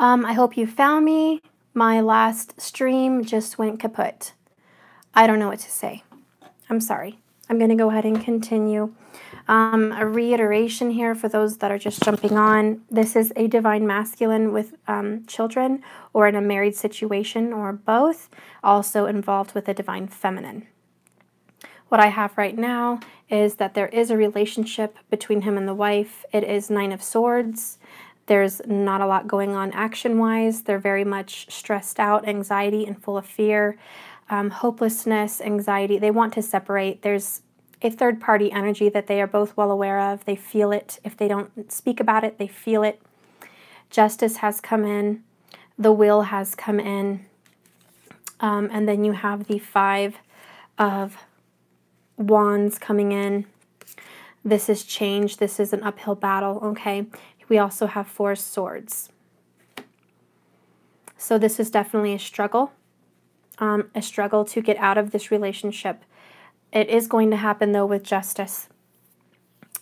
I hope you found me. My last stream just went kaput. I don't know what to say. I'm sorry. I'm going to go ahead and continue. A reiteration here for those that are just jumping on. This is a divine masculine with children or in a married situation or both, also involved with a divine feminine. What I have right now is that there is a relationship between him and the wife. It is 9 of Swords. There's not a lot going on action-wise. They're very much stressed out, anxiety, and full of fear, hopelessness, anxiety. They want to separate. There's a third-party energy that they are both well aware of. They feel it. If they don't speak about it, they feel it. Justice has come in. The will has come in. And then you have the 5 of Wands coming in. This is change. This is an uphill battle, okay? We also have 4 Swords. So this is definitely a struggle to get out of this relationship. It is going to happen, though, with justice.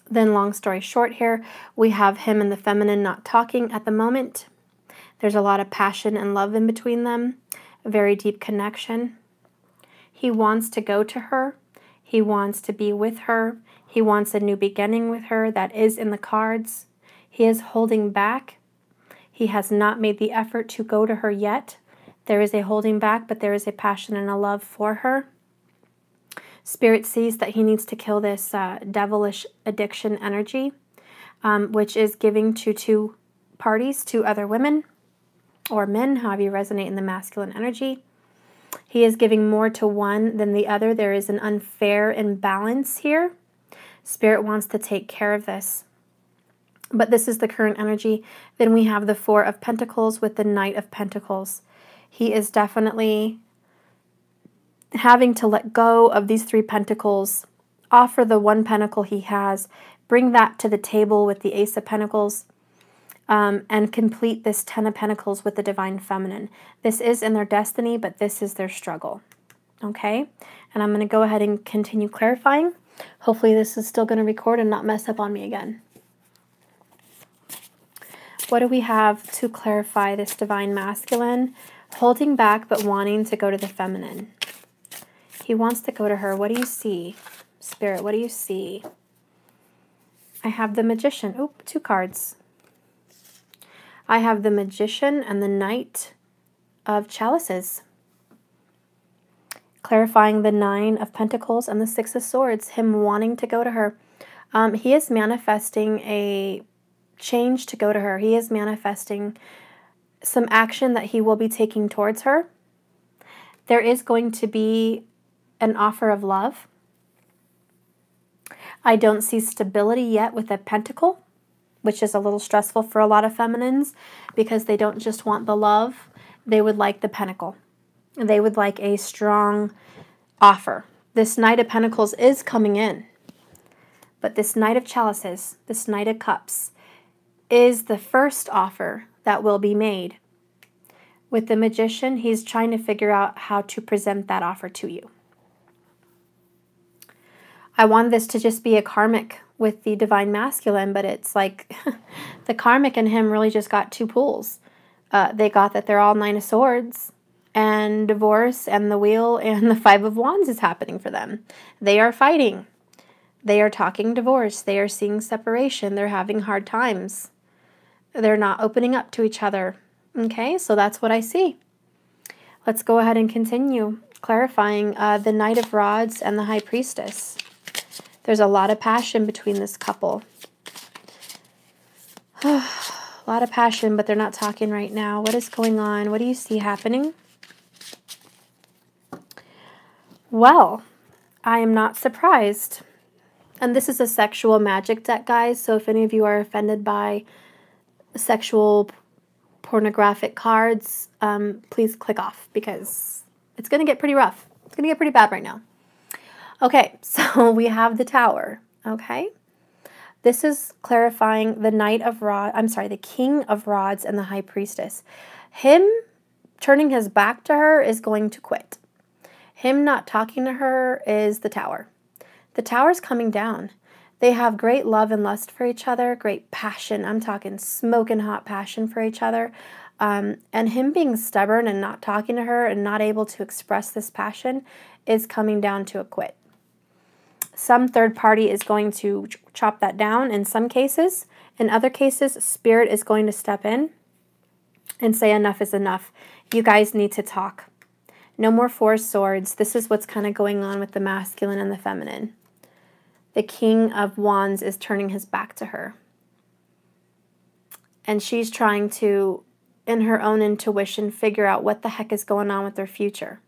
Then, long story short here, we have him and the feminine not talking at the moment. There's a lot of passion and love in between them, a very deep connection. He wants to go to her. He wants to be with her. He wants a new beginning with her. That is in the cards. He is holding back. He has not made the effort to go to her yet. There is a holding back, but there is a passion and a love for her. Spirit sees that he needs to kill this devilish addiction energy, which is giving to 2 parties, 2 other women or men, however you resonate in the masculine energy. He is giving more to one than the other. There is an unfair imbalance here. Spirit wants to take care of this. But this is the current energy. Then we have the 4 of Pentacles with the Knight of Pentacles. He is definitely having to let go of these 3 pentacles, offer the 1 pentacle he has, bring that to the table with the Ace of Pentacles, and complete this 10 of Pentacles with the Divine Feminine. This is in their destiny, but this is their struggle. Okay? And I'm going to go ahead and continue clarifying. Hopefully this is still going to record and not mess up on me again. What do we have to clarify this Divine Masculine? Holding back but wanting to go to the feminine. He wants to go to her. What do you see? Spirit, what do you see? I have the Magician. Oh, 2 cards. I have the Magician and the Knight of Chalices. Clarifying the 9 of Pentacles and the 6 of Swords. Him wanting to go to her. He is manifesting a change to go to her. He is manifesting some action that he will be taking towards her. There is going to be an offer of love. I don't see stability yet with a pentacle, which is a little stressful for a lot of feminines because they don't just want the love. They would like the pentacle. They would like a strong offer. This Knight of Pentacles is coming in, but this Knight of Chalices, this Knight of Cups, is the first offer that will be made. With the Magician, he's trying to figure out how to present that offer to you. I want this to just be a karmic with the Divine Masculine, but it's like the karmic in him really just got 2 pools. They got that they're all 9 of Swords, and divorce and the Wheel and the 5 of Wands is happening for them. They are fighting. They are talking divorce. They are seeing separation. They're having hard times. They're not opening up to each other. Okay, so that's what I see. Let's go ahead and continue clarifying the Knight of Rods and the High Priestess. There's a lot of passion between this couple. A lot of passion, but they're not talking right now. What is going on? What do you see happening? Well, I am not surprised. And this is a sexual magic deck, guys. So if any of you are offended by sexual pornographic cards, please click off because it's going to get pretty rough. It's going to get pretty bad right now. Okay, so we have the Tower, okay? This is clarifying the Knight of Rods, I'm sorry, the King of Rods and the High Priestess. Him turning his back to her is going to quit. Him not talking to her is the Tower. The Tower's coming down. They have great love and lust for each other, great passion. I'm talking smoking hot passion for each other. And him being stubborn and not talking to her and not able to express this passion is coming down to a quit. Some third party is going to chop that down in some cases. In other cases, Spirit is going to step in and say enough is enough. You guys need to talk. No more Four of Swords. This is what's kind of going on with the masculine and the feminine. The King of Wands is turning his back to her. And she's trying to, in her own intuition, figure out what the heck is going on with their future.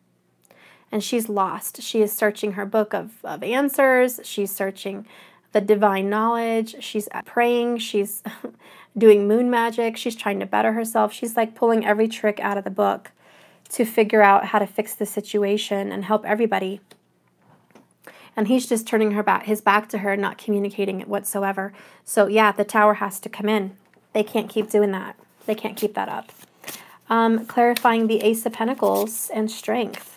And she's lost. She is searching her book of answers. She's searching the divine knowledge. She's praying. She's doing moon magic. She's trying to better herself. She's like pulling every trick out of the book to figure out how to fix the situation and help everybody. And he's just turning his back to her, not communicating it whatsoever. So yeah, the Tower has to come in. They can't keep doing that. They can't keep that up. Clarifying the Ace of Pentacles and Strength.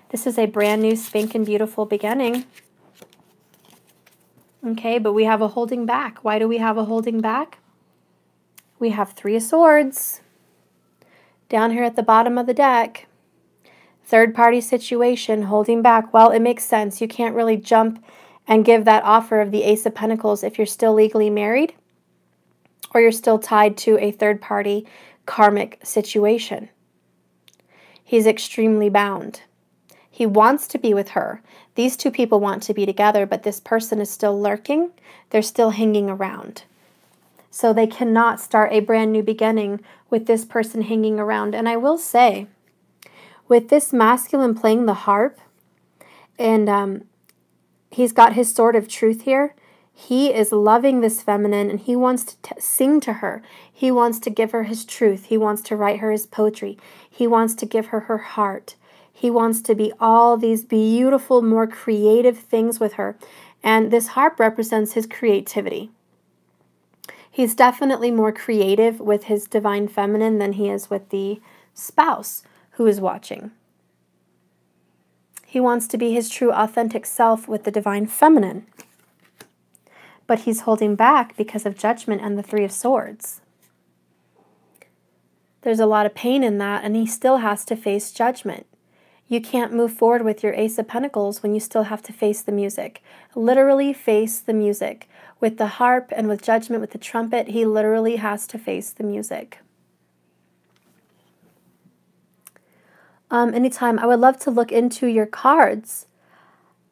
This is a brand new spanking beautiful beginning. Okay, but we have a holding back. Why do we have a holding back? We have Three of Swords down here at the bottom of the deck. Third party situation, holding back. Well, it makes sense. You can't really jump and give that offer of the Ace of Pentacles if you're still legally married or you're still tied to a third party karmic situation. He's extremely bound. He wants to be with her. These two people want to be together, but this person is still lurking. They're still hanging around. So they cannot start a brand new beginning with this person hanging around. And I will say, with this masculine playing the harp, and he's got his sword of truth here, he is loving this feminine, and he wants to sing to her. He wants to give her his truth. He wants to write her his poetry. He wants to give her her heart. He wants to be all these beautiful, more creative things with her. And this harp represents his creativity. He's definitely more creative with his divine feminine than he is with the spouse who is watching. He wants to be his true, authentic self with the divine feminine. But he's holding back because of judgment and the Three of Swords. There's a lot of pain in that, and he still has to face judgment. You can't move forward with your Ace of Pentacles when you still have to face the music. Literally face the music. With the harp and with judgment, with the trumpet, he literally has to face the music. Anytime, I would love to look into your cards.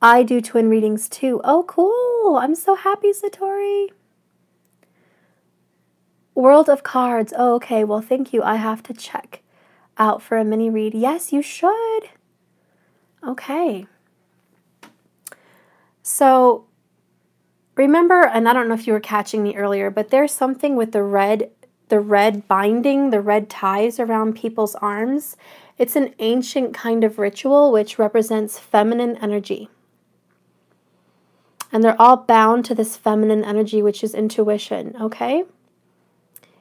I do twin readings too. Oh, cool. I'm so happy, Satori. World of Cards. Oh, okay. Well, thank you. I have to check out for a mini read. Yes, you should. Okay. So remember, and I don't know if you were catching me earlier, but there's something with the red binding, the red ties around people's arms. It's an ancient kind of ritual which represents feminine energy. And they're all bound to this feminine energy, which is intuition, okay?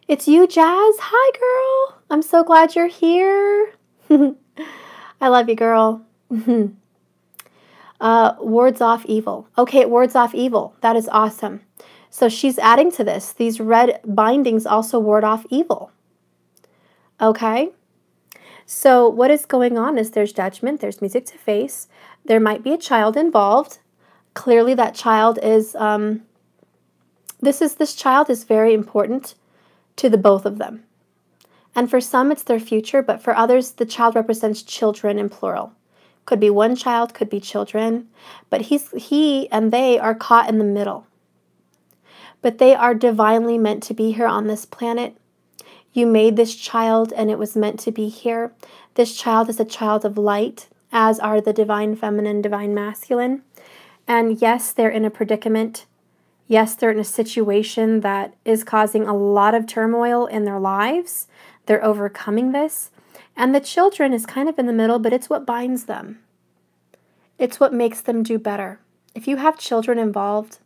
It's you, Jazz. Hi, girl. I'm so glad you're here. I love you, girl. Wards off evil. Okay, it wards off evil. That is awesome. So she's adding to this. These red bindings also ward off evil. Okay? So what is going on is there's judgment, there's music to face, there might be a child involved. Clearly that child is, this child is very important to the both of them. And for some it's their future, but for others the child represents children in plural. Could be one child, could be children, but he and they are caught in the middle. But they are divinely meant to be here on this planet. You made this child and it was meant to be here. This child is a child of light, as are the divine feminine, divine masculine. And yes, they're in a predicament. Yes, they're in a situation that is causing a lot of turmoil in their lives. They're overcoming this. And the children is kind of in the middle, but it's what binds them. It's what makes them do better. If you have children involved,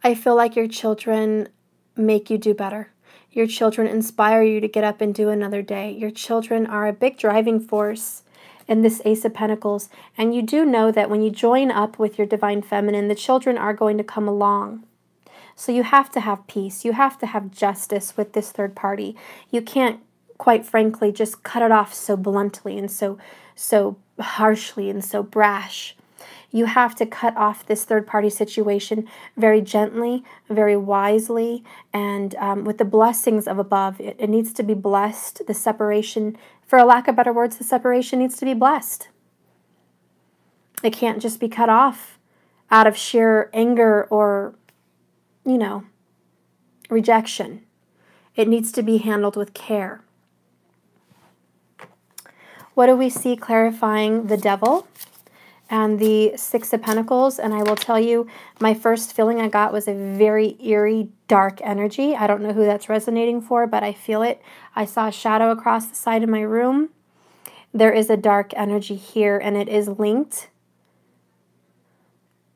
I feel like your children make you do better. Your children inspire you to get up and do another day. Your children are a big driving force in this Ace of Pentacles. And you do know that when you join up with your divine feminine, the children are going to come along. So you have to have peace. You have to have justice with this third party. You can't quite frankly, just cut it off so bluntly and so harshly and so brash. You have to cut off this third-party situation very gently, very wisely, and with the blessings of above. It needs to be blessed. The separation, for a lack of better words, the separation needs to be blessed. It can't just be cut off out of sheer anger or, you know, rejection. It needs to be handled with care. What do we see clarifying the devil and the Six of Pentacles? And I will tell you, my first feeling I got was a very eerie, dark energy. I don't know who that's resonating for, but I feel it. I saw a shadow across the side of my room. There is a dark energy here, and it is linked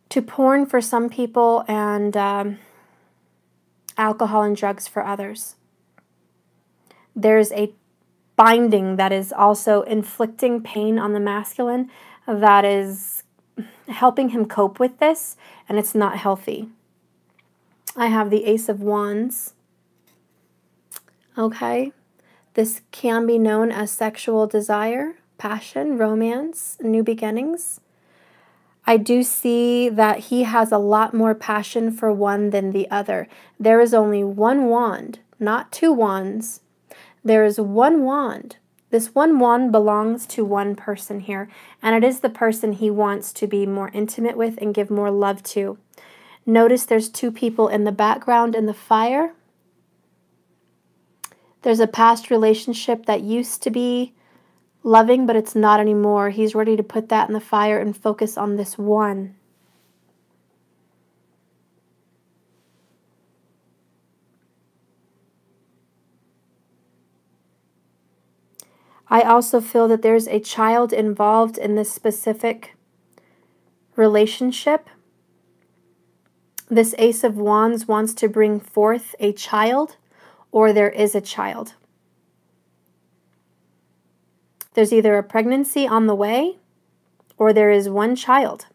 to porn for some people and alcohol and drugs for others. There's a binding that is also inflicting pain on the masculine that is helping him cope with this, and it's not healthy. I have the Ace of Wands. Okay. This can be known as sexual desire, passion, romance, new beginnings. I do see that he has a lot more passion for one than the other. There is only one wand, not two wands. There is one wand. This one wand belongs to one person here, and it is the person he wants to be more intimate with and give more love to. Notice there's two people in the background in the fire. There's a past relationship that used to be loving, but it's not anymore. He's ready to put that in the fire and focus on this one. I also feel that there's a child involved in this specific relationship. This Ace of Wands wants to bring forth a child, or there is a child. There's either a pregnancy on the way, or there is one child.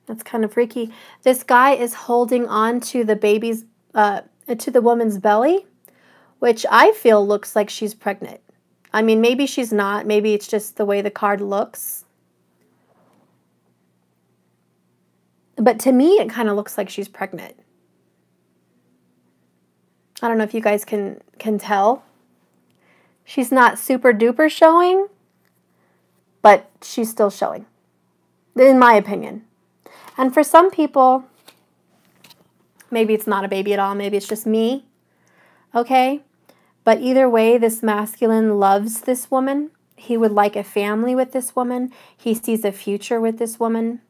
That's kind of freaky. This guy is holding on to the baby's, to the woman's belly, which I feel looks like she's pregnant. I mean, maybe she's not. Maybe it's just the way the card looks. But to me, it kind of looks like she's pregnant. I don't know if you guys can tell. She's not super duper showing, but she's still showing, in my opinion. And for some people, maybe it's not a baby at all. Maybe it's just me. Okay? But either way, this masculine loves this woman. He would like a family with this woman. He sees a future with this woman.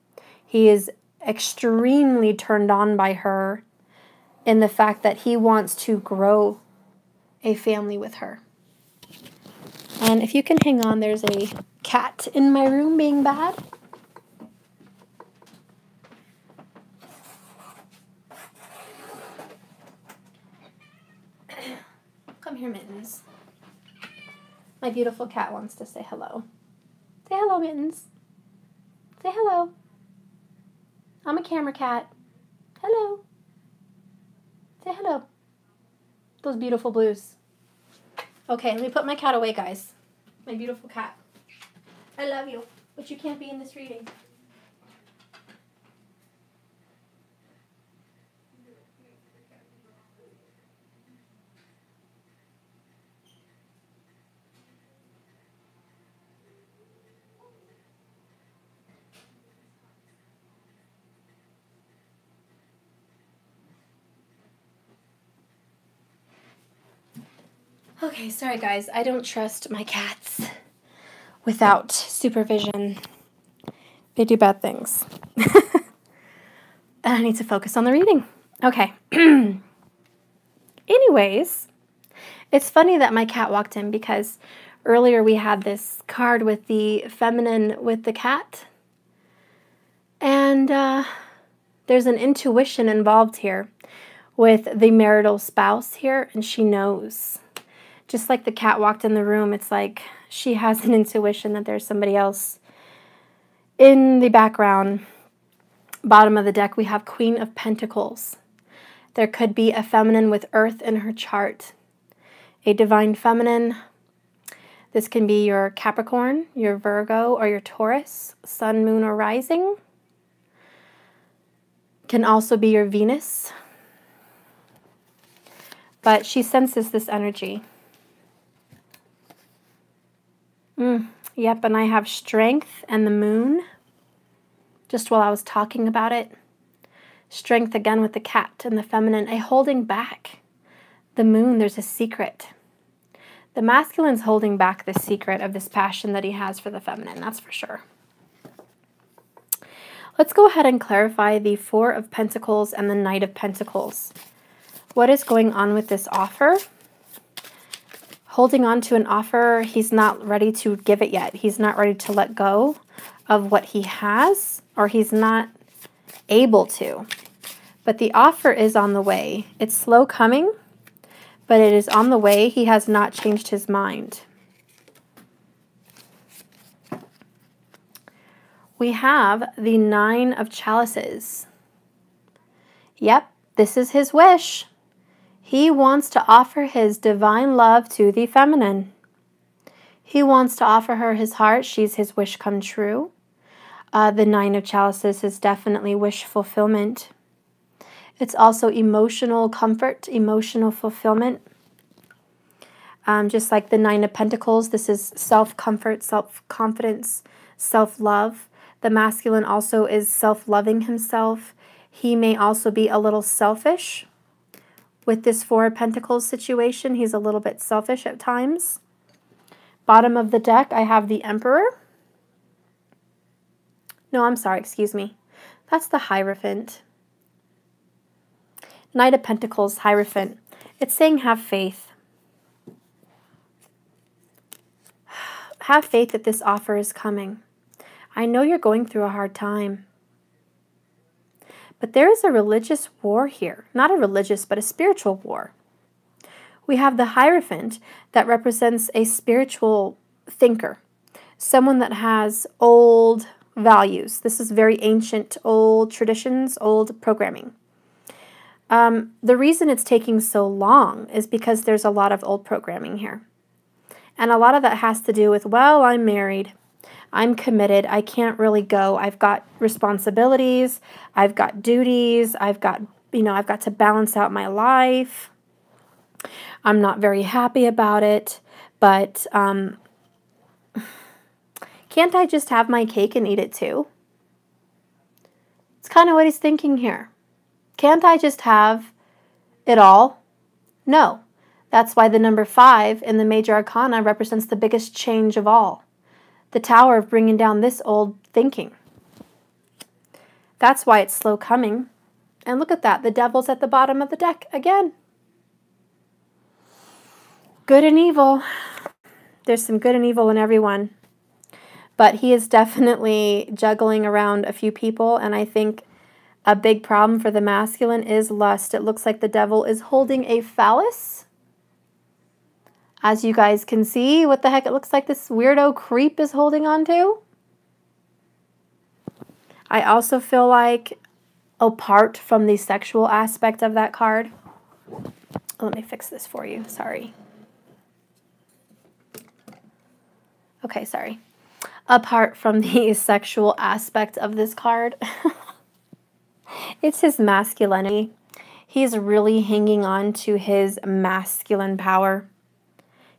He is extremely turned on by her in the fact that he wants to grow a family with her. And if you can hang on, there's a cat in my room being bad. Come here, Mittens. My beautiful cat wants to say hello. Say hello, Mittens. Say hello. I'm a camera cat. Hello. Say hello. Those beautiful blues. Okay, let me put my cat away, guys. My beautiful cat. I love you, but you can't be in this reading. Okay, sorry guys, I don't trust my cats without supervision. They do bad things. And I need to focus on the reading. Okay. Anyways, it's funny that my cat walked in because earlier we had this card with the feminine with the cat. And there's an intuition involved here with the marital spouse here, and she knows. Just like the cat walked in the room, it's like she has an intuition that there's somebody else in the background Bottom of the deck, we have Queen of Pentacles. There could be a feminine with Earth in her chart. A divine feminine. This can be your Capricorn, your Virgo, or your Taurus, Sun, Moon, or Rising. Can also be your Venus. But she senses this energy. Yep, and I have Strength and the Moon, just while I was talking about it. Strength again with the cat and the feminine, a holding back. The Moon, there's a secret. The masculine's holding back the secret of this passion that he has for the feminine, that's for sure. Let's go ahead and clarify the Four of Pentacles and the Knight of Pentacles. What is going on with this offer? Holding on to an offer, he's not ready to give it yet. He's not ready to let go of what he has, or he's not able to. But the offer is on the way. It's slow coming, but it is on the way. He has not changed his mind. We have the Nine of Chalices. Yep, this is his wish. He wants to offer his divine love to the feminine. He wants to offer her his heart. She's his wish come true. The Nine of Chalices is definitely wish fulfillment. It's also emotional comfort, emotional fulfillment. Just like the Nine of Pentacles, this is self-comfort, self-confidence, self-love. The masculine also is self-loving himself. He may also be a little selfish. With this Four of Pentacles situation, he's a little bit selfish at times. Bottom of the deck, I have the Emperor. No, I'm sorry, excuse me. That's the Hierophant. Knight of Pentacles, Hierophant. It's saying have faith. Have faith that this offer is coming. I know you're going through a hard time. But there is a religious war here. Not a religious, but a spiritual war. We have the Hierophant that represents a spiritual thinker. Someone that has old values. This is very ancient, old traditions, old programming. The reason it's taking so long is because there's a lot of old programming here. And a lot of that has to do with, well, I'm married. I'm committed. I can't really go. I've got responsibilities. I've got duties. I've got to balance out my life. I'm not very happy about it. But can't I just have my cake and eat it too? It's kind of what he's thinking here. Can't I just have it all? No. That's why the number 5 in the Major Arcana represents the biggest change of all. The Tower of bringing down this old thinking. That's why it's slow coming. And look at that. The Devil's at the bottom of the deck again. Good and evil. There's some good and evil in everyone. But he is definitely juggling around a few people. And I think a big problem for the masculine is lust. It looks like the Devil is holding a phallus. As you guys can see, what the heck it looks like this weirdo creep is holding on to. I also feel like, apart from the sexual aspect of that card, let me fix this for you, sorry. Okay, sorry. Apart from the sexual aspect of this card, it's his masculinity. He's really hanging on to his masculine power.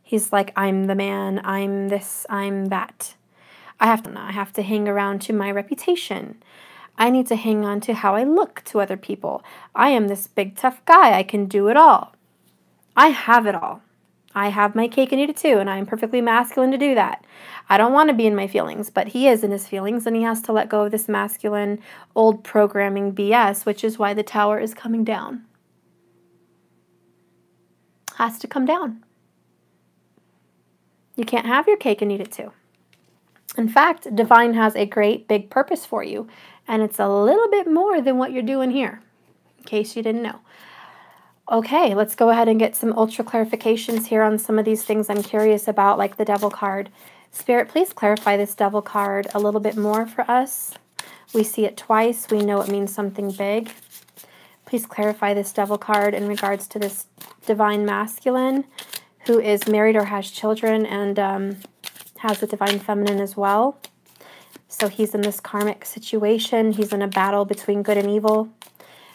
He's like, I'm the man, I'm this, I'm that. I have to hang around to my reputation. I need to hang on to how I look to other people. I am this big tough guy, I can do it all. I have it all. I have my cake and eat it too, and I'm perfectly masculine to do that. I don't want to be in my feelings, but he is in his feelings, and he has to let go of this masculine, old programming BS, which is why the Tower is coming down. Has to come down. You can't have your cake and eat it too. In fact, Divine has a great big purpose for you, and it's a little bit more than what you're doing here, in case you didn't know. Okay, let's go ahead and get some ultra clarifications here on some of these things I'm curious about, like the Devil card. Spirit, please clarify this Devil card a little bit more for us. We see it twice. We know it means something big. Please clarify this Devil card in regards to this Divine Masculine who is married or has children and has the Divine Feminine as well. So he's in this karmic situation. He's in a battle between good and evil,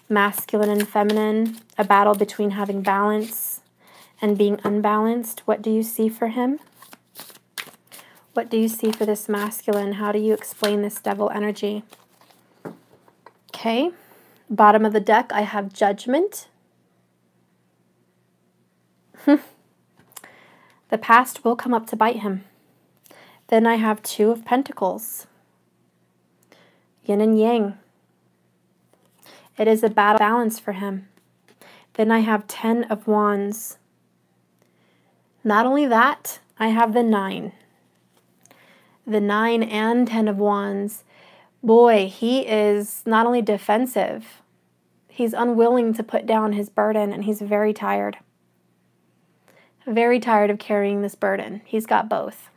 masculine and feminine, a battle between having balance and being unbalanced. What do you see for him? What do you see for this masculine? How do you explain this devil energy? Okay, bottom of the deck, I have Judgment. The past will come up to bite him. Then I have Two of Pentacles. Yin and Yang. It is a battle balance for him. Then I have 10 of Wands. Not only that, I have the 9. The 9 and 10 of Wands. Boy, he is not only defensive, he's unwilling to put down his burden, and he's very tired. Very tired of carrying this burden. He's got both.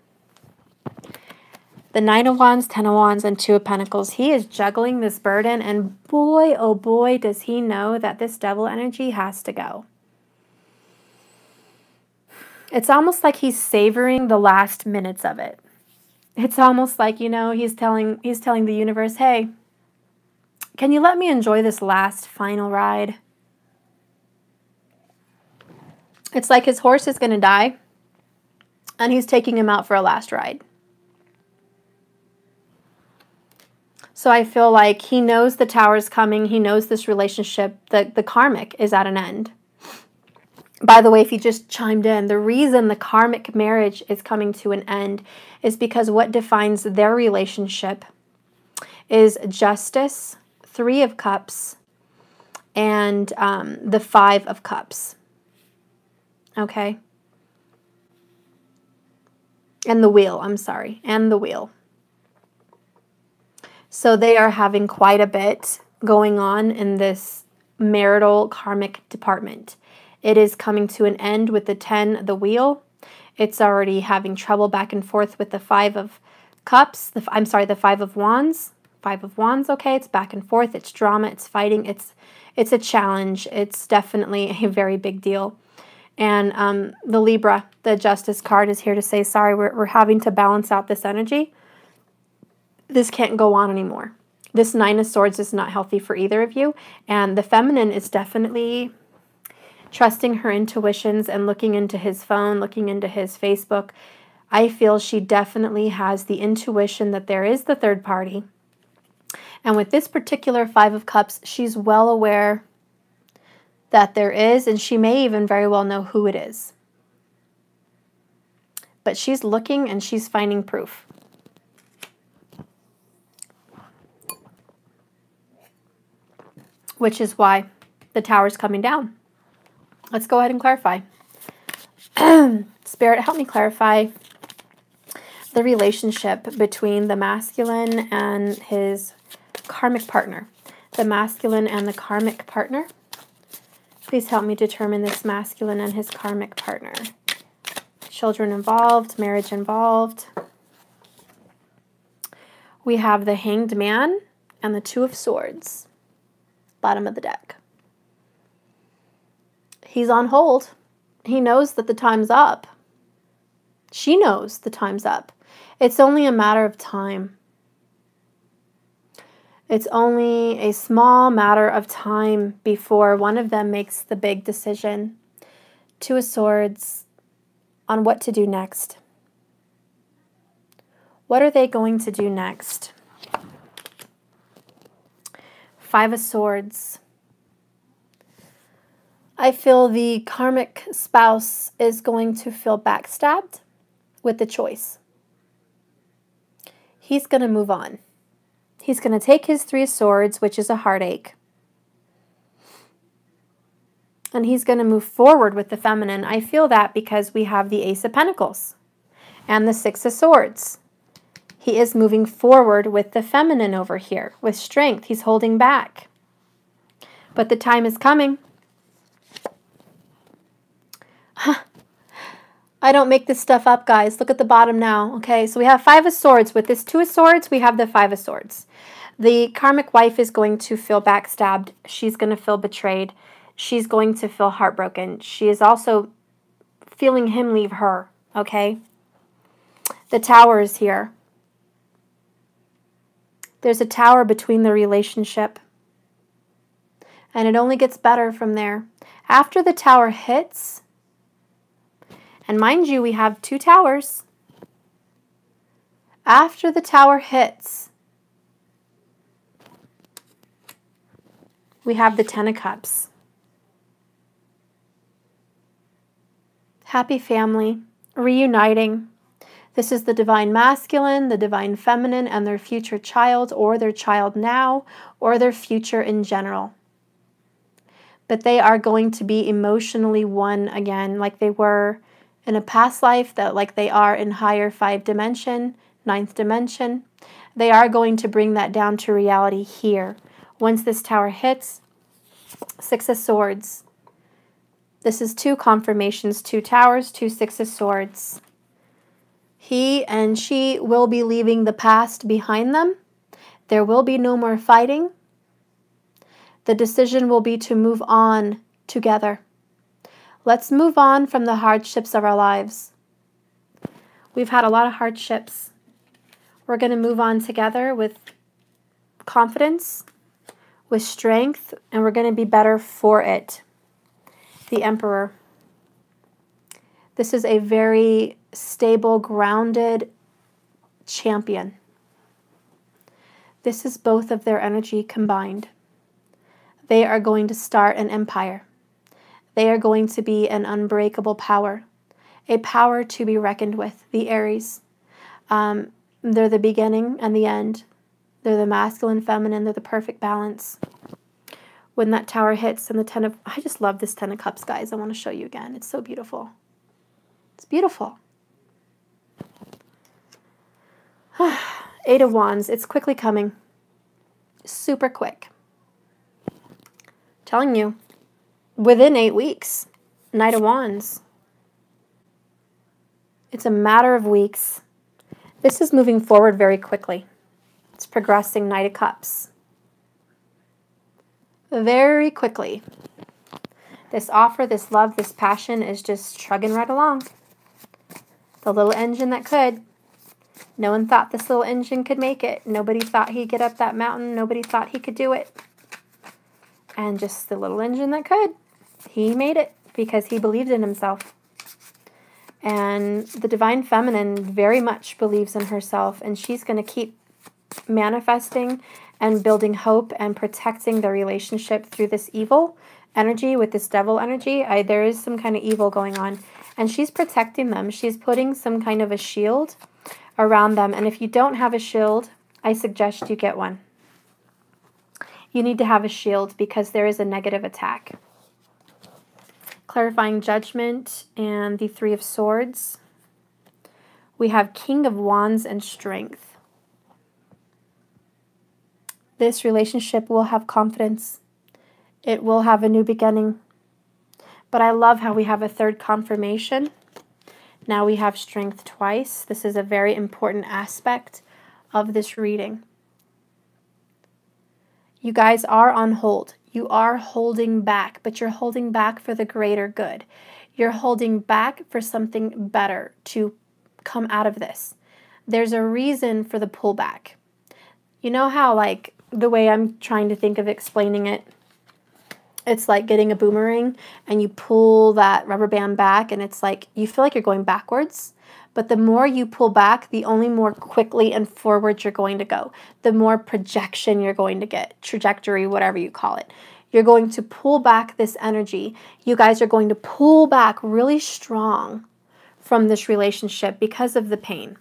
The 9 of Wands, 10 of Wands, and 2 of Pentacles. He is juggling this burden, and boy, oh boy, does he know that this devil energy has to go. It's almost like he's savoring the last minutes of it. It's almost like, you know, he's telling the universe, hey, can you let me enjoy this last final ride? It's like his horse is going to die, and he's taking him out for a last ride. So I feel like he knows the Tower's coming. He knows this relationship, the karmic, is at an end. By the way, if you just chimed in, the reason the karmic marriage is coming to an end is because what defines their relationship is Justice, 3 of Cups, and the 5 of Cups. Okay? And the Wheel, I'm sorry, and the Wheel. So they are having quite a bit going on in this marital karmic department. It is coming to an end with the 10, the Wheel. It's already having trouble back and forth with the 5 of Cups. The 5 of Wands. 5 of Wands, okay, it's back and forth. It's drama, it's fighting, it's a challenge. It's definitely a very big deal. And the Libra, the Justice card, is here to say, sorry, we're having to balance out this energy. This can't go on anymore. This 9 of Swords is not healthy for either of you. And the feminine is definitely trusting her intuitions and looking into his phone, looking into his Facebook. I feel she definitely has the intuition that there is the third party. And with this particular 5 of Cups, she's well aware that there is, and she may even very well know who it is. But she's looking and she's finding proof. Which is why the Tower's coming down. Let's go ahead and clarify. Spirit, help me clarify the relationship between the masculine and his karmic partner. The masculine and the karmic partner. Please help me determine this masculine and his karmic partner. Children involved, marriage involved. We have the Hanged Man and the 2 of Swords. Bottom of the deck. He's on hold. He knows that the time's up. She knows the time's up. It's only a matter of time. It's only a small matter of time before one of them makes the big decision. 2 of Swords on what to do next. What are they going to do next? 5 of Swords. I feel the karmic spouse is going to feel backstabbed with the choice. He's going to move on. He's going to take his 3 of Swords, which is a heartache, and he's going to move forward with the feminine. I feel that because we have the Ace of Pentacles and the 6 of Swords. He is moving forward with the feminine over here, with strength. He's holding back. But the time is coming. I don't make this stuff up, guys. Look at the bottom now. Okay, so we have 5 of Swords. With this 2 of Swords, we have the 5 of Swords. The karmic wife is going to feel backstabbed. She's going to feel betrayed. She's going to feel heartbroken. She is also feeling him leave her, okay? The Tower is here. There's a tower between the relationship, and it only gets better from there. After the Tower hits, and mind you, we have 2 towers. After the Tower hits, we have the 10 of Cups. Happy family, reuniting. This is the divine masculine, the divine feminine, and their future child, or their child now, or their future in general. But they are going to be emotionally one again, like they were in a past life, that like they are in higher 5th dimension, 9th dimension. They are going to bring that down to reality here. Once this Tower hits, 6 of Swords. This is 2 confirmations, 2 towers, 2 6 of Swords. He and she will be leaving the past behind them. There will be no more fighting. The decision will be to move on together. Let's move on from the hardships of our lives. We've had a lot of hardships. We're going to move on together with confidence, with strength, and we're going to be better for it. The Emperor. This is a very stable, grounded champion. This is both of their energy combined. They are going to start an empire. They are going to be an unbreakable power, a power to be reckoned with, the Aries. They're the beginning and the end. They're the masculine, feminine, they're the perfect balance. When that Tower hits and the 10 of... I just love this 10 of Cups, guys. I want to show you again. It's so beautiful. It's beautiful. 8 of Wands. It's quickly coming. Super quick. Telling you. Within 8 weeks. Knight of Wands. It's a matter of weeks. This is moving forward very quickly. It's progressing. Knight of Cups. Very quickly. This offer, this love, this passion is just chugging right along. The little engine that could. No one thought this little engine could make it. Nobody thought he'd get up that mountain. Nobody thought he could do it. And just the little engine that could. He made it because he believed in himself. And the divine feminine very much believes in herself, and she's going to keep manifesting and building hope and protecting the relationship through this evil energy with this devil energy. There is some kind of evil going on, and she's protecting them. She's putting some kind of a shield around them, and if you don't have a shield, I suggest you get one. You need to have a shield because there is a negative attack. Clarifying judgment and the 3 of Swords. We have King of Wands and Strength. This relationship will have confidence. It will have a new beginning. But I love how we have a 3rd confirmation. Now we have strength twice. This is a very important aspect of this reading. You guys are on hold. You are holding back, but you're holding back for the greater good. You're holding back for something better to come out of this. There's a reason for the pullback. You know how, like, the way I'm trying to think of explaining it, it's like getting a boomerang and you pull that rubber band back and it's like you feel like you're going backwards, but the more you pull back, the only more quickly and forward you're going to go. The more projection you're going to get, trajectory, whatever you call it. You're going to pull back this energy. You guys are going to pull back really strong from this relationship because of the pain,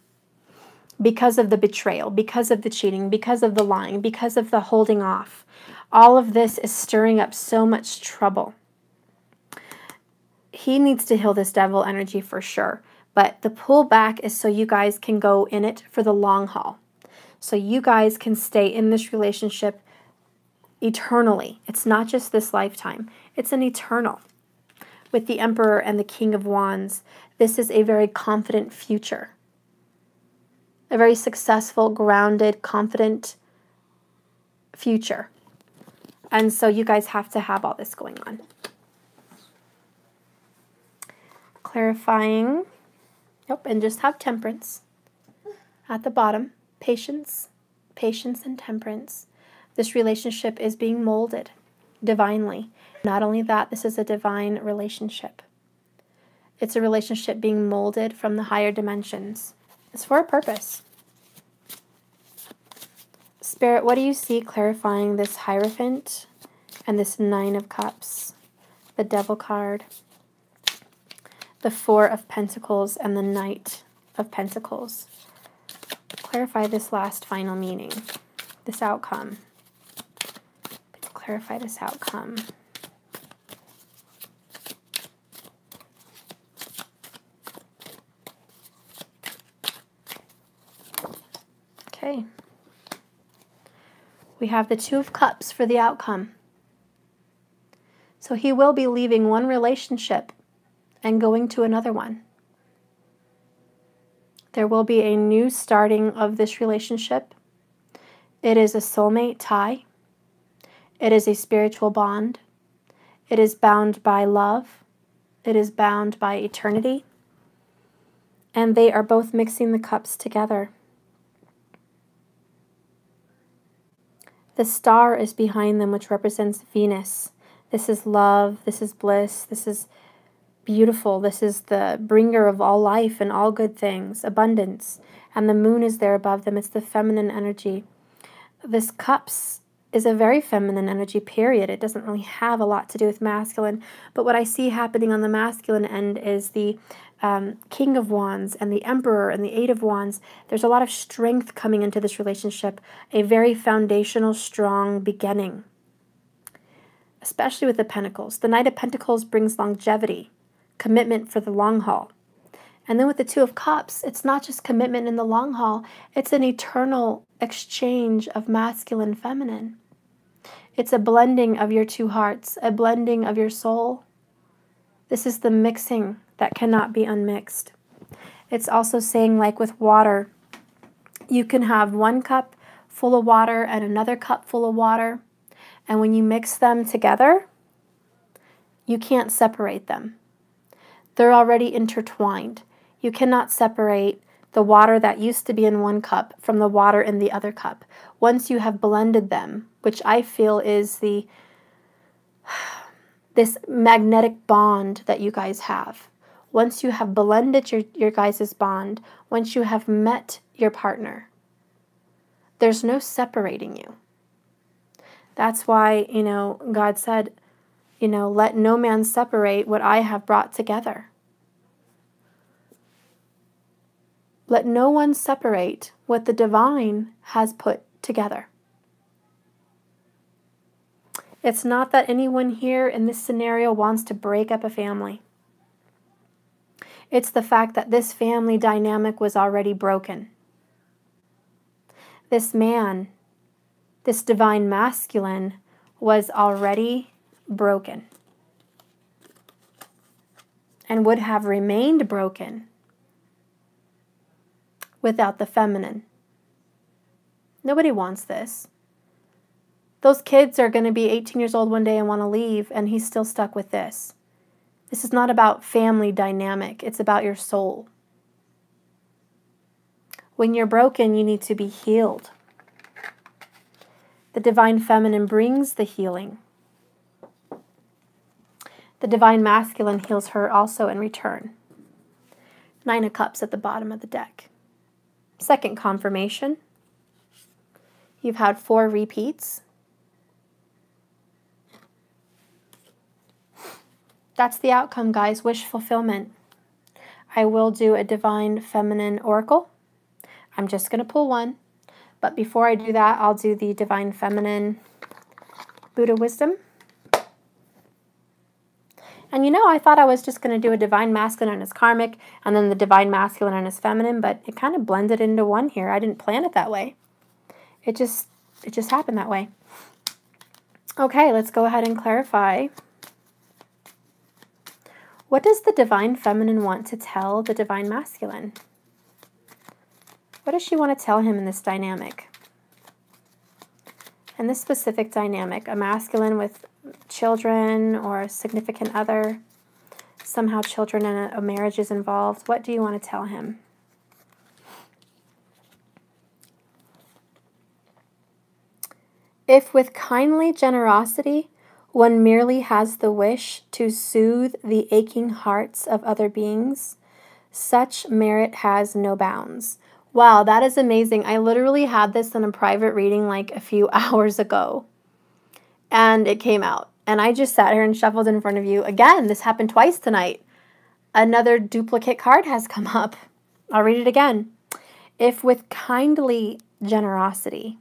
because of the betrayal, because of the cheating, because of the lying, because of the holding off. All of this is stirring up so much trouble. He needs to heal this devil energy for sure. But the pullback is so you guys can go in it for the long haul. So you guys can stay in this relationship eternally. It's not just this lifetime. It's an eternal. With the Emperor and the King of Wands, this is a very confident future. A very successful, grounded, confident future. And so you guys have to have all this going on. Clarifying. Yep, and just have temperance at the bottom. Patience, patience and temperance. This relationship is being molded divinely. Not only that, this is a divine relationship. It's a relationship being molded from the higher dimensions. It's for a purpose. Spirit, what do you see clarifying this Hierophant and this Nine of Cups, the Devil card, the Four of Pentacles, and the Knight of Pentacles? Clarify this last final meaning, this outcome. Clarify this outcome. Okay. We have the Two of Cups for the outcome. So he will be leaving one relationship and going to another one. There will be a new starting of this relationship. It is a soulmate tie. It is a spiritual bond. It is bound by love. It is bound by eternity. And they are both mixing the cups together. The star is behind them, which represents Venus. This is love. This is bliss. This is beautiful. This is the bringer of all life and all good things, abundance. And the moon is there above them. It's the feminine energy. This cups is a very feminine energy, period. It doesn't really have a lot to do with masculine. But what I see happening on the masculine end is the King of Wands and the Emperor and the Eight of Wands. There's a lot of strength coming into this relationship, a very foundational, strong beginning, especially with the Pentacles. The Knight of Pentacles brings longevity, commitment for the long haul. And then with the Two of Cups, it's not just commitment in the long haul, it's an eternal exchange of masculine, feminine. It's a blending of your two hearts, a blending of your soul. This is the mixing that cannot be unmixed. It's also saying, like with water, you can have one cup full of water and another cup full of water, and when you mix them together, you can't separate them. They're already intertwined. You cannot separate the water that used to be in one cup from the water in the other cup. Once you have blended them, which I feel is this magnetic bond that you guys have. Once you have blended your guys' bond, once you have met your partner, there's no separating you. That's why, God said, let no man separate what I have brought together. Let no one separate what the divine has put together. It's not that anyone here in this scenario wants to break up a family. It's the fact that this family dynamic was already broken. This man, this divine masculine, was already broken and would have remained broken without the feminine. Nobody wants this. Those kids are going to be 18 years old one day and want to leave, and he's still stuck with this. This is not about family dynamic. It's about your soul. When you're broken, you need to be healed. The divine feminine brings the healing. The divine masculine heals her also in return. Nine of Cups at the bottom of the deck. Second confirmation. You've had 4 repeats. That's the outcome, guys. Wish fulfillment. I will do a divine feminine oracle. I'm just going to pull one. But before I do that, I'll do the divine feminine Buddha wisdom. And I thought I was just going to do a divine masculine and his karmic, and then the divine masculine and his feminine, but it kind of blended into one here. I didn't plan it that way. It just happened that way. Okay, let's go ahead and clarify. What does the divine feminine want to tell the divine masculine? What does she want to tell him in this dynamic? in this specific dynamic, a masculine with children or a significant other, somehow children and a marriage is involved, what do you want to tell him? If with kindly generosity one merely has the wish to soothe the aching hearts of other beings, such merit has no bounds. Wow, that is amazing. I literally had this in a private reading like a few hours ago, and it came out. And I just sat here and shuffled in front of you. Again, this happened twice tonight. Another duplicate card has come up. I'll read it again. If with kindly generosity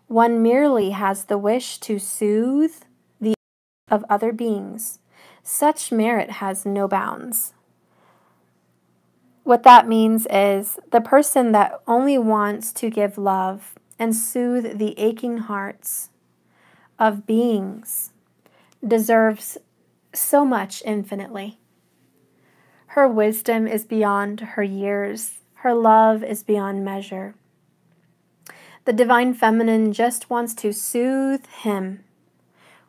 one merely has the wish to soothe the of other beings, such merit has no bounds. What that means is the person that only wants to give love and soothe the aching hearts of beings deserves so much infinitely. Her wisdom is beyond her years. Her love is beyond measure. The divine feminine just wants to soothe him.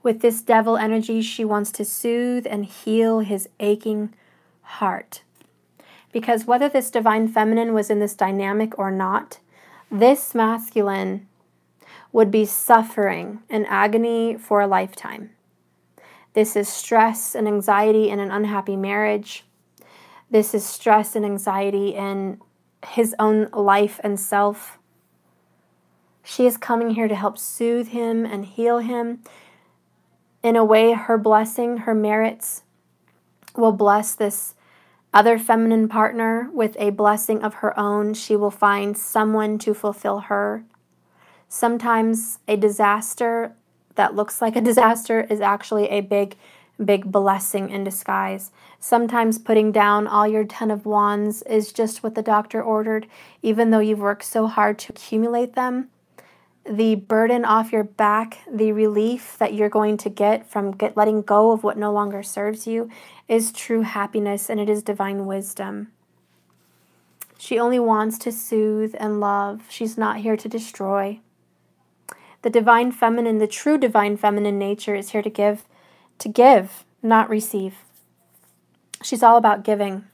With this devil energy, she wants to soothe and heal his aching heart. Because whether this divine feminine was in this dynamic or not, this masculine would be suffering in agony for a lifetime. This is stress and anxiety in an unhappy marriage. This is stress and anxiety in his own life and self. She is coming here to help soothe him and heal him. In a way, her blessing, her merits will bless this other feminine partner with a blessing of her own. She will find someone to fulfill her. Sometimes a disaster that looks like a disaster is actually a big blessing in disguise. Sometimes putting down all your 10 of Wands is just what the doctor ordered, even though you've worked so hard to accumulate them. The burden off your back, the relief that you're going to get from letting go of what no longer serves you is true happiness, and it is divine wisdom. She only wants to soothe and love. She's not here to destroy. The divine feminine, the true divine feminine nature is here to give, not receive. She's all about giving.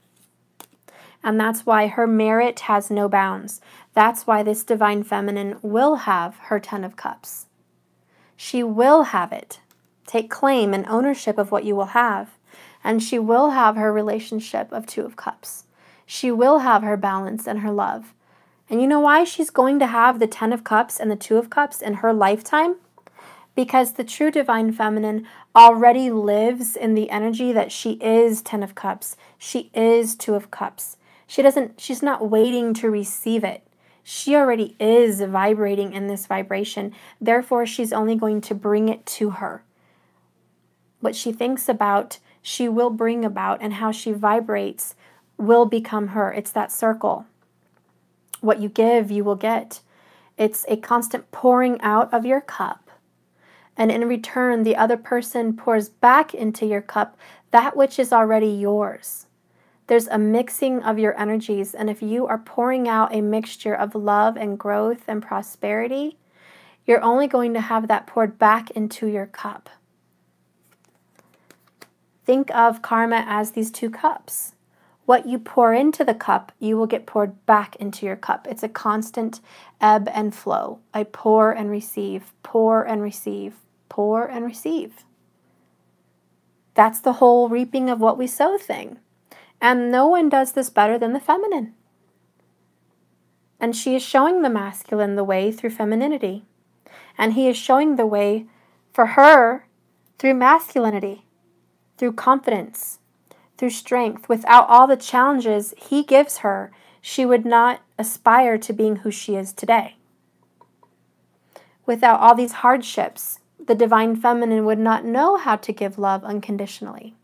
And that's why her merit has no bounds. That's why this divine feminine will have her 10 of Cups. She will have it. Take claim and ownership of what you will have. And she will have her relationship of 2 of Cups. She will have her balance and her love. And you know why she's going to have the 10 of Cups and the 2 of Cups in her lifetime? Because the true divine feminine already lives in the energy that she is 10 of Cups. She is 2 of Cups. She's not waiting to receive it. She already is vibrating in this vibration. Therefore, she's only going to bring it to her. What she thinks about, she will bring about, and how she vibrates will become her. It's that circle. What you give, you will get. It's a constant pouring out of your cup. And in return, the other person pours back into your cup that which is already yours. There's a mixing of your energies, and if you are pouring out a mixture of love and growth and prosperity, you're only going to have that poured back into your cup. Think of karma as these 2 cups. What you pour into the cup, you will get poured back into your cup. It's a constant ebb and flow. I pour and receive, pour and receive, pour and receive. That's the whole reaping of what we sow thing. And no one does this better than the feminine. And she is showing the masculine the way through femininity. And he is showing the way for her through masculinity, through confidence, through strength. Without all the challenges he gives her, she would not aspire to being who she is today. Without all these hardships, the divine feminine would not know how to give love unconditionally.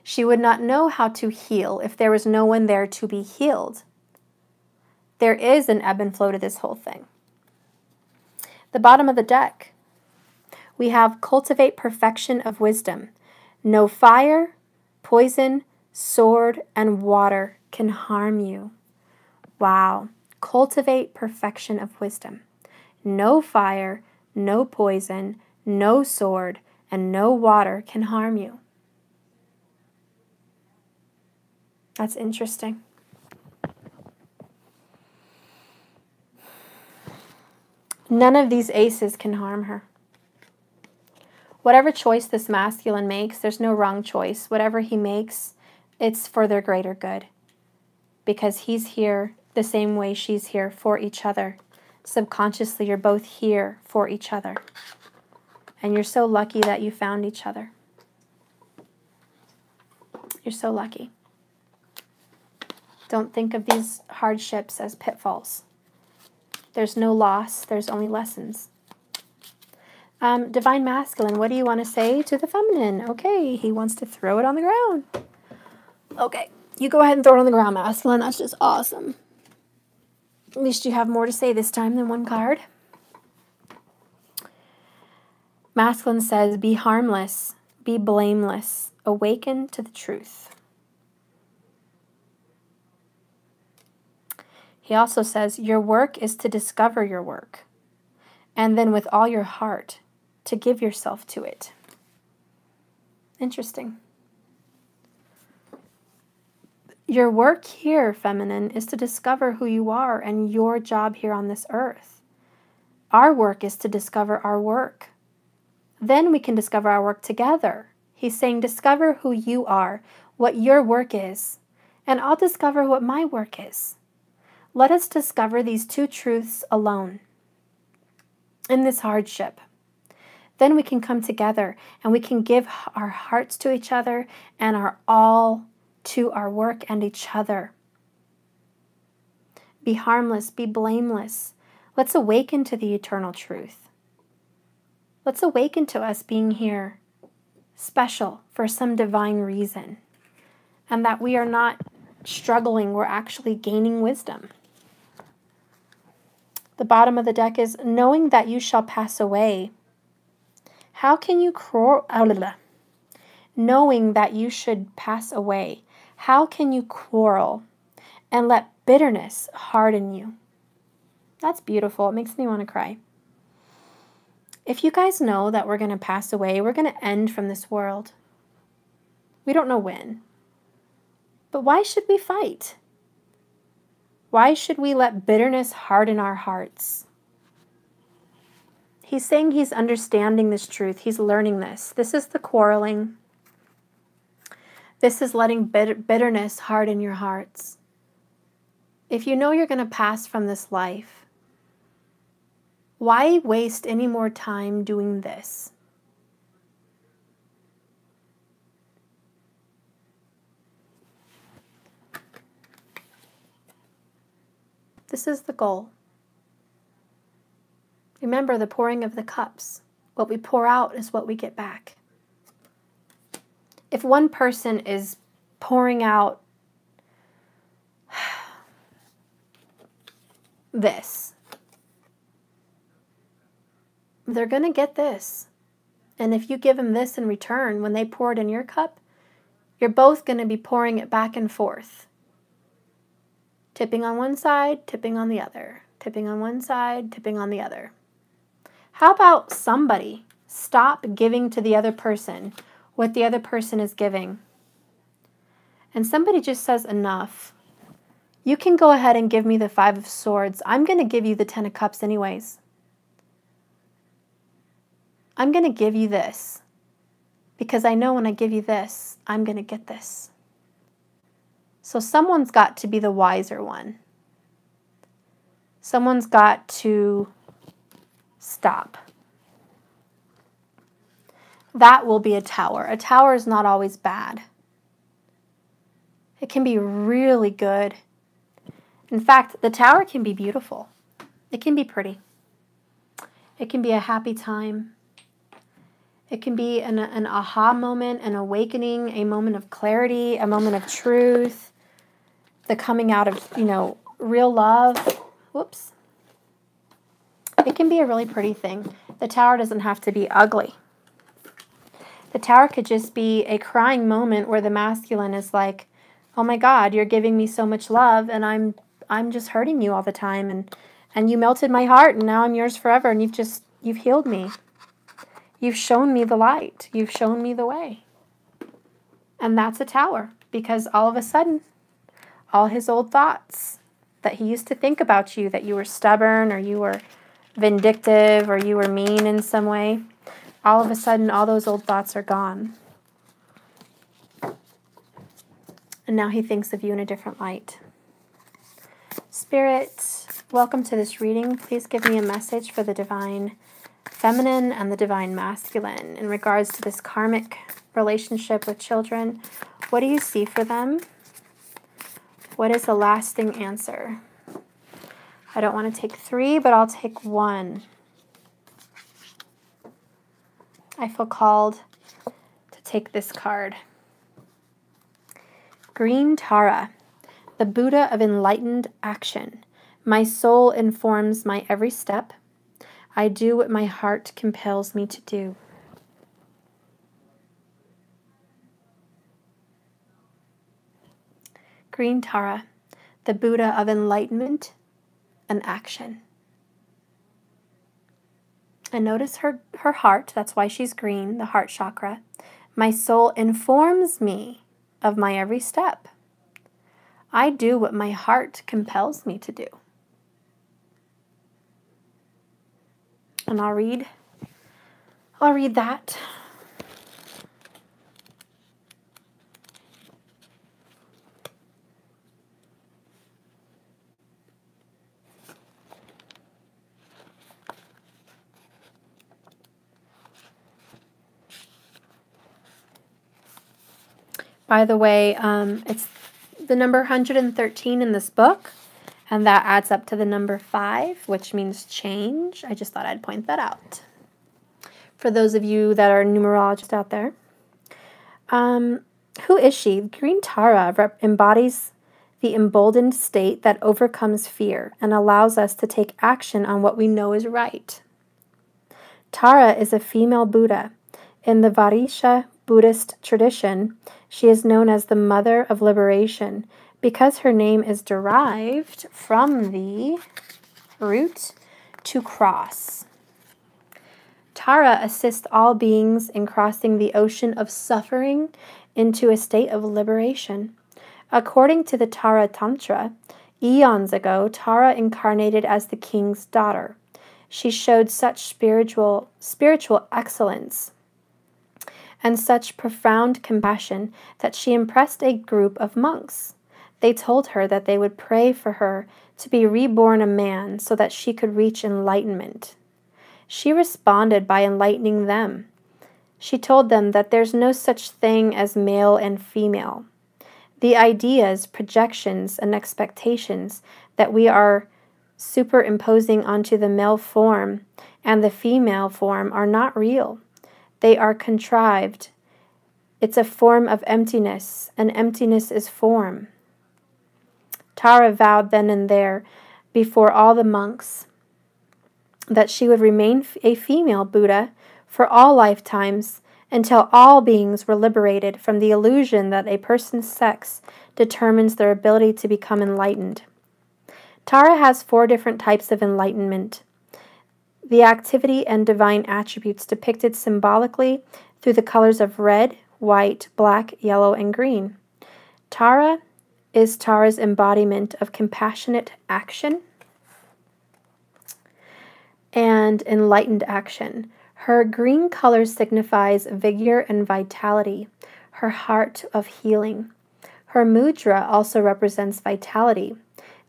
She would not know how to heal if there was no one there to be healed. There is an ebb and flow to this whole thing. The bottom of the deck, we have cultivate perfection of wisdom. No fire, poison, sword, and water can harm you. Wow. Cultivate perfection of wisdom. No fire, no poison, no sword, and no water can harm you. That's interesting. None of these aces can harm her. Whatever choice this masculine makes, there's no wrong choice. Whatever he makes, it's for their greater good. Because he's here the same way she's here for each other. Subconsciously, you're both here for each other. And you're so lucky that you found each other. You're so lucky. Don't think of these hardships as pitfalls. There's no loss, there's only lessons. Divine Masculine, what do you want to say to the feminine? Okay, he wants to throw it on the ground. Okay, you go ahead and throw it on the ground, Masculine. That's just awesome. At least you have more to say this time than one card. Masculine says, be harmless, be blameless, awaken to the truth. He also says, your work is to discover your work, and then with all your heart, to give yourself to it. Interesting. Your work here, feminine, is to discover who you are and your job here on this earth. Our work is to discover our work. Then we can discover our work together. He's saying, discover who you are, what your work is, and I'll discover what my work is. Let us discover these two truths alone in this hardship. Then we can come together and we can give our hearts to each other and our all to our work and each other. Be harmless, be blameless. Let's awaken to the eternal truth. Let's awaken to us being here special for some divine reason, and that we are not struggling, we're actually gaining wisdom. The bottom of the deck is, knowing that you shall pass away. How can you knowing that you should pass away, how can you quarrel and let bitterness harden you? That's beautiful. It makes me want to cry. If you guys know that we're going to pass away, we're going to end from this world. We don't know when. But why should we fight? Why should we let bitterness harden our hearts? He's saying he's understanding this truth. He's learning this. This is the quarreling. This is letting bitterness harden your hearts. If you know you're going to pass from this life, why waste any more time doing this? This is the goal. Remember the pouring of the cups. What we pour out is what we get back. If one person is pouring out this, they're going to get this. And if you give them this in return, when they pour it in your cup, you're both going to be pouring it back and forth. Tipping on one side, tipping on the other. Tipping on one side, tipping on the other. How about somebody stop giving to the other person what the other person is giving? And somebody just says, enough. You can go ahead and give me the 5 of Swords. I'm going to give you the 10 of Cups anyways. I'm going to give you this because I know when I give you this, I'm going to get this. So someone's got to be the wiser one. Someone's got to stop. That will be a tower. A tower is not always bad. It can be really good. In fact, the tower can be beautiful. It can be pretty. It can be a happy time. It can be an aha moment, an awakening, a moment of clarity, a moment of truth, the coming out of, real love. Whoops. It can be a really pretty thing. The tower doesn't have to be ugly. The tower could just be a crying moment where the masculine is like, oh my God, you're giving me so much love and I'm just hurting you all the time, And you melted my heart, and now I'm yours forever, and you've healed me. You've shown me the light. You've shown me the way. And that's a Tower, because all of a sudden, all his old thoughts that he used to think about you, that you were stubborn or you were vindictive or you were mean in some way, all of a sudden, all those old thoughts are gone. And now he thinks of you in a different light. Spirit, welcome to this reading. Please give me a message for the Divine Feminine and the Divine Masculine in regards to this karmic relationship with children. What do you see for them? What is a lasting answer? I don't want to take 3, but I'll take 1. I feel called to take this card. Green Tara, the Buddha of enlightened action. My soul informs my every step. I do what my heart compels me to do. Green Tara, the Buddha of enlightenment and action. And notice her heart, that's why she's green, the heart chakra. My soul informs me of my every step. I do what my heart compels me to do. And I'll read that. By the way, it's the number 113 in this book, and that adds up to the number 5, which means change. I just thought I'd point that out for those of you that are numerologists out there. Who is she? Green Tara embodies the emboldened state that overcomes fear and allows us to take action on what we know is right. Tara is a female Buddha. In the Vaishnava Buddhist tradition, she is known as the Mother of Liberation because her name is derived from the root to cross. Tara assists all beings in crossing the ocean of suffering into a state of liberation. According to the Tara Tantra, eons ago, Tara incarnated as the king's daughter. She showed such spiritual excellence and such profound compassion that she impressed a group of monks. They told her that they would pray for her to be reborn a man so that she could reach enlightenment. She responded by enlightening them. She told them that there's no such thing as male and female. The ideas, projections, and expectations that we are superimposing onto the male form and the female form are not real. They are contrived. It's a form of emptiness, and emptiness is form. Tara vowed then and there, before all the monks, that she would remain a female Buddha for all lifetimes until all beings were liberated from the illusion that a person's sex determines their ability to become enlightened. Tara has 4 different types of enlightenment. The activity and divine attributes depicted symbolically through the colors of red, white, black, yellow, and green. Tara is Tara's embodiment of compassionate action and enlightened action. Her green color signifies vigor and vitality, her heart of healing. Her mudra also represents vitality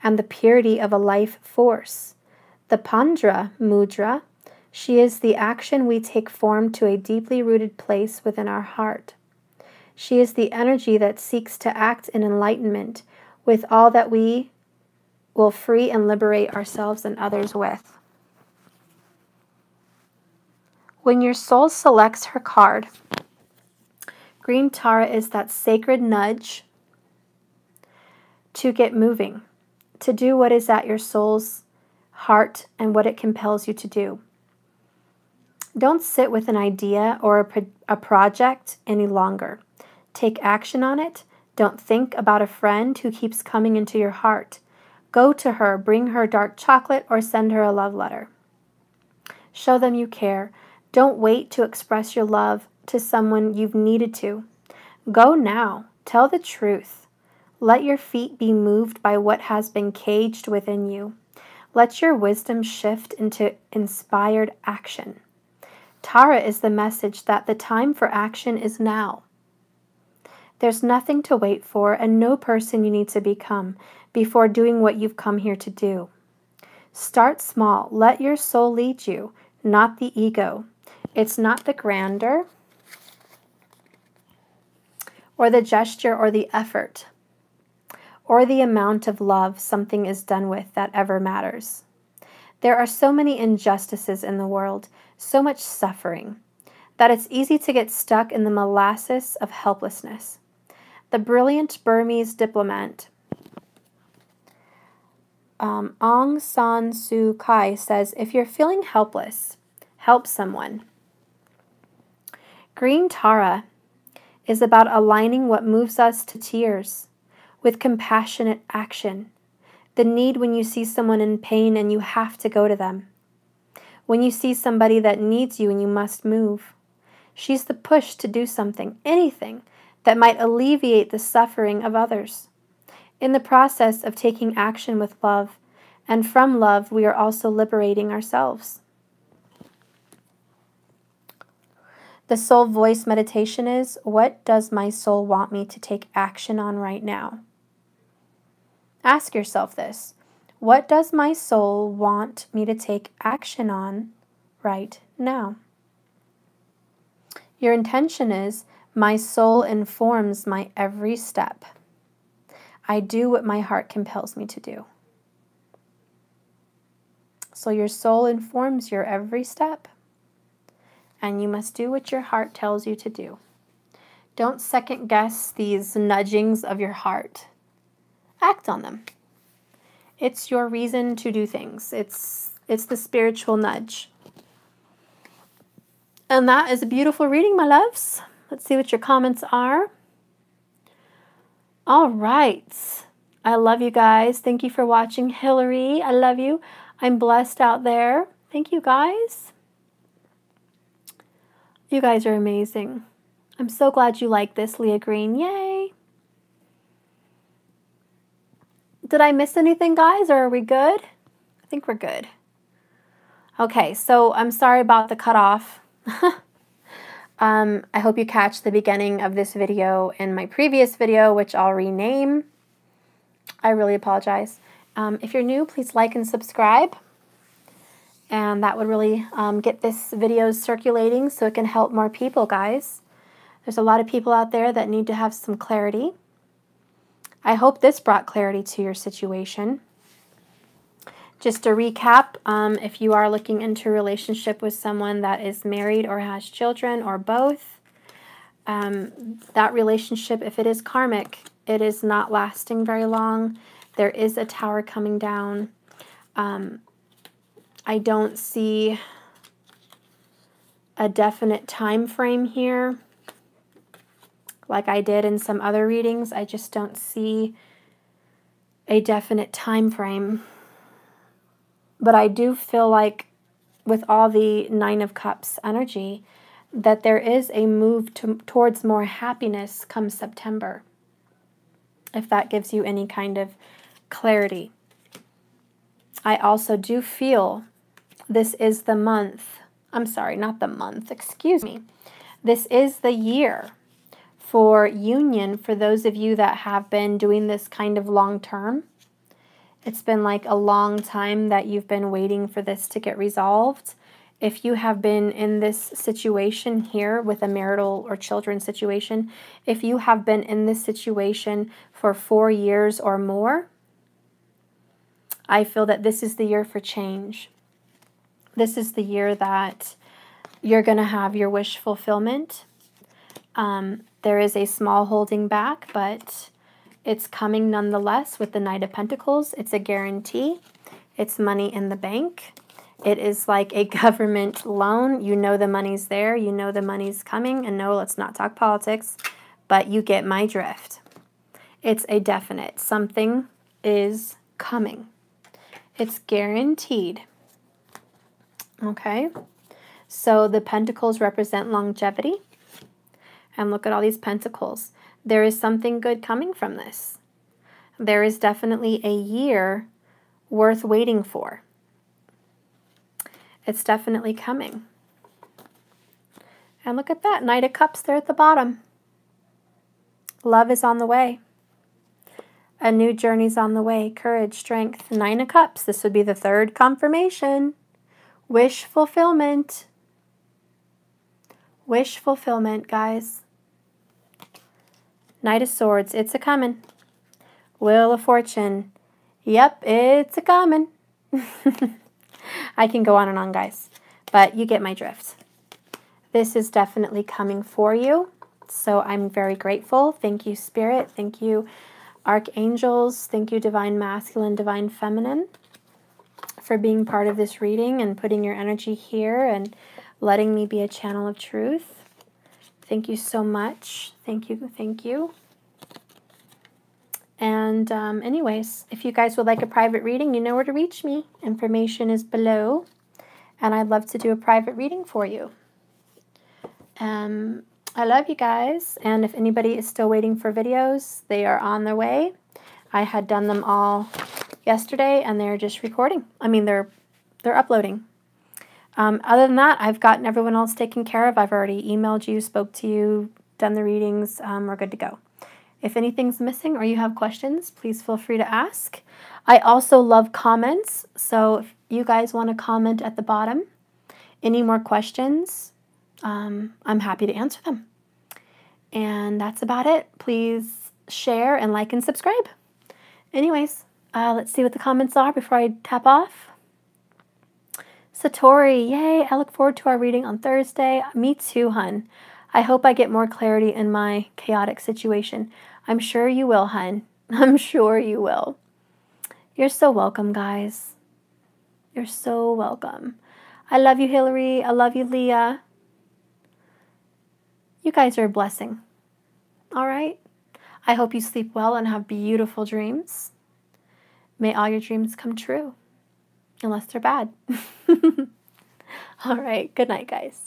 and the purity of a life force. The Pandra mudra, she is the action we take form to a deeply rooted place within our heart. She is the energy that seeks to act in enlightenment with all that we will free and liberate ourselves and others with. When your soul selects her card, Green Tara is that sacred nudge to get moving, to do what is at your soul's heart and what it compels you to do. Don't sit with an idea or a project any longer. Take action on it. Don't think about a friend who keeps coming into your heart. Go to her, bring her dark chocolate, or send her a love letter. Show them you care. Don't wait to express your love to someone you've needed to. Go now. Tell the truth. Let your feet be moved by what has been caged within you. Let your wisdom shift into inspired action. Tara is the message that the time for action is now. There's nothing to wait for and no person you need to become before doing what you've come here to do. Start small. Let your soul lead you, not the ego. It's not the grandeur or the gesture or the effort or the amount of love something is done with that ever matters. There are so many injustices in the world, so much suffering, that it's easy to get stuck in the molasses of helplessness. The brilliant Burmese diplomat Aung San Suu Kyi says, if you're feeling helpless, help someone. Green Tara is about aligning what moves us to tears with compassionate action. The need when you see someone in pain and you have to go to them. When you see somebody that needs you and you must move. She's the push to do something, anything, that might alleviate the suffering of others. In the process of taking action with love, and from love, we are also liberating ourselves. The soul voice meditation is, what does my soul want me to take action on right now? Ask yourself this. What does my soul want me to take action on right now? Your intention is, my soul informs my every step. I do what my heart compels me to do. So your soul informs your every step. And you must do what your heart tells you to do. Don't second guess these nudgings of your heart. Act on them. It's your reason to do things. It's the spiritual nudge. And that is a beautiful reading, my loves. Let's see what your comments are. All right. I love you guys. Thank you for watching. Hillary, I love you. I'm blessed out there. Thank you, guys. You guys are amazing. I'm so glad you like this, Leah Green. Yay. Did I miss anything, guys, or are we good? I think we're good. Okay, so I'm sorry about the cutoff. I hope you catch the beginning of this video and my previous video, which I'll rename. I really apologize. If you're new, please like and subscribe. And that would really get this video circulating so it can help more people, guys. There's a lot of people out there that need to have some clarity. I hope this brought clarity to your situation. Just to recap, if you are looking into a relationship with someone that is married or has children or both, that relationship, if it is karmic, it is not lasting very long. There is a tower coming down. I don't see a definite time frame here. Like I did in some other readings, I just don't see a definite time frame. But I do feel like with all the Nine of Cups energy, that there is a move towards more happiness come September. If that gives you any kind of clarity. I also do feel this is the month. I'm sorry, not the month. Excuse me. This is the year for union for those of you that have been doing this kind of long term. It's been like a long time that you've been waiting for this to get resolved. If you have been in this situation here with a marital or children situation, if you have been in this situation for 4 years or more, I feel that this is the year for change. This is the year that you're going to have your wish fulfillment. There is a small holding back, but it's coming nonetheless with the Knight of Pentacles. It's a guarantee. It's money in the bank. It is like a government loan. You know the money's there. You know the money's coming. And no, let's not talk politics, but you get my drift. It's a definite. Something is coming. It's guaranteed. Okay? So the pentacles represent longevity. And look at all these pentacles. There is something good coming from this. There is definitely a year worth waiting for. It's definitely coming. And look at that, Knight of Cups there at the bottom. Love is on the way. A new journey's on the way. Courage, strength, Nine of Cups. This would be the third confirmation. Wish fulfillment. Wish fulfillment, guys. Knight of Swords. It's a coming. Wheel of Fortune. Yep, it's a coming. I can go on and on, guys, but you get my drift. This is definitely coming for you, so I'm very grateful. Thank you, Spirit. Thank you, Archangels. Thank you, Divine Masculine, Divine Feminine, for being part of this reading and putting your energy here and letting me be a channel of truth. Thank you so much. Thank you. Thank you. And anyways, if you guys would like a private reading, you know where to reach me. Information is below. And I'd love to do a private reading for you. I love you guys. And if anybody is still waiting for videos, they are on their way. I had done them all yesterday and they're just recording. I mean, they're uploading. Other than that, I've gotten everyone else taken care of. I've already emailed you, spoke to you, done the readings. We're good to go. If anything's missing or you have questions, please feel free to ask. I also love comments, so if you guys want to comment at the bottom, any more questions, I'm happy to answer them. And that's about it. Please share and like and subscribe. Anyways, let's see what the comments are before I tap off. Satori, yay, I look forward to our reading on Thursday. Me too, hun. I hope I get more clarity in my chaotic situation. I'm sure you will, hun. I'm sure you will. You're so welcome, guys. You're so welcome. I love you, Hillary. I love you, Leah. You guys are a blessing. All right? I hope you sleep well and have beautiful dreams. May all your dreams come true. Unless they're bad. All right. Good night, guys.